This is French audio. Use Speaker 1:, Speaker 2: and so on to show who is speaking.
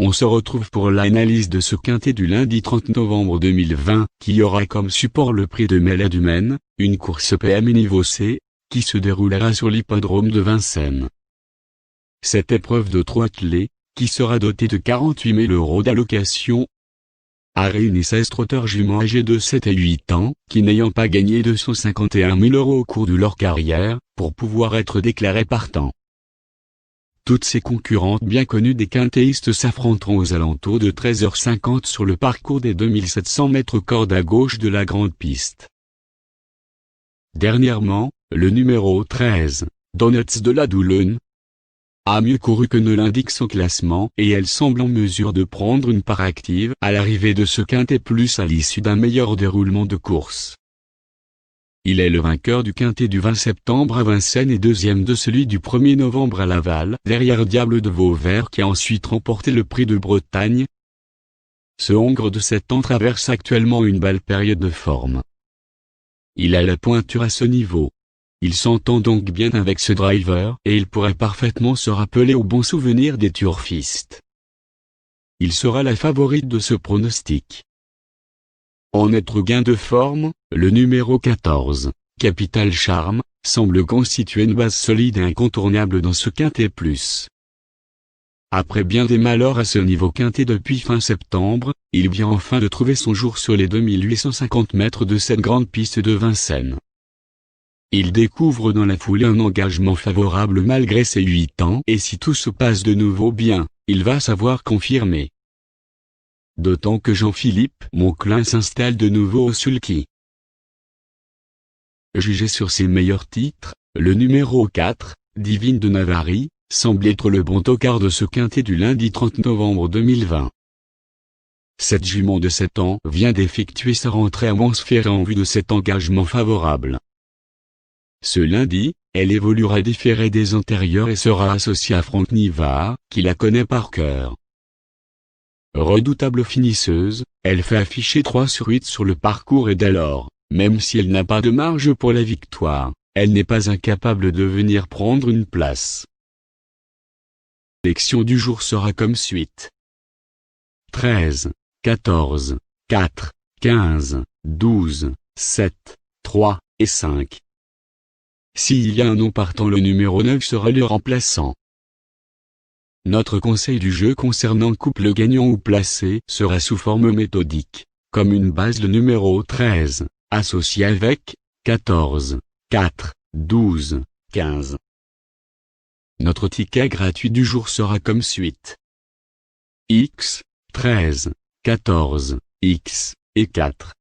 Speaker 1: On se retrouve pour l'analyse de ce quintet du lundi 30 novembre 2020, qui aura comme support le prix de Mêlée du Maine, une course PMU niveau C, qui se déroulera sur l'hippodrome de Vincennes. Cette épreuve de 3 clés, qui sera dotée de 48 000 € d'allocation, a réuni 16 trotteurs juments âgés de 7 et 8 ans, qui n'ayant pas gagné 251 000 € au cours de leur carrière, pour pouvoir être déclarés partants. Toutes ces concurrentes bien connues des quintéistes s'affronteront aux alentours de 13h50 sur le parcours des 2700 mètres corde à gauche de la grande piste. Dernièrement, le numéro 13, Donuts de la Doullens, a mieux couru que ne l'indique son classement et elle semble en mesure de prendre une part active à l'arrivée de ce quintet plus à l'issue d'un meilleur déroulement de course. Il est le vainqueur du quintet du 20 septembre à Vincennes et deuxième de celui du 1er novembre à Laval, derrière Diable de Vauvert qui a ensuite remporté le prix de Bretagne. Ce Hongre de 7 ans traverse actuellement une belle période de forme. Il a la pointure à ce niveau. Il s'entend donc bien avec ce driver et il pourrait parfaitement se rappeler au bon souvenir des turfistes. Il sera la favorite de ce pronostic. En être gain de forme, le numéro 14, Capital Charme, semble constituer une base solide et incontournable dans ce quintet plus. Après bien des malheurs à ce niveau quintet depuis fin septembre, il vient enfin de trouver son jour sur les 2850 mètres de cette grande piste de Vincennes. Il découvre dans la foulée un engagement favorable malgré ses 8 ans et si tout se passe de nouveau bien, il va savoir confirmer. D'autant que Jean-Philippe Monclin s'installe de nouveau au sulky. Jugé sur ses meilleurs titres, le numéro 4, Divine de Navarre, semble être le bon tocard de ce quintet du lundi 30 novembre 2020. Cette jument de 7 ans vient d'effectuer sa rentrée à Montferrand en vue de cet engagement favorable. Ce lundi, elle évoluera différée des antérieurs et sera associée à Franck Nivard, qui la connaît par cœur. Redoutable finisseuse, elle fait afficher 3 sur 8 sur le parcours et dès lors, même si elle n'a pas de marge pour la victoire, elle n'est pas incapable de venir prendre une place. L'élection du jour sera comme suite. 13, 14, 4, 15, 12, 7, 3 et 5. S'il y a un nom partant, le numéro 9 sera le remplaçant. Notre conseil du jeu concernant couple gagnant ou placé sera sous forme méthodique, comme une base le numéro 13, associé avec 14, 4, 12, 15. Notre ticket gratuit du jour sera comme suite. X, 13, 14, X, et 4.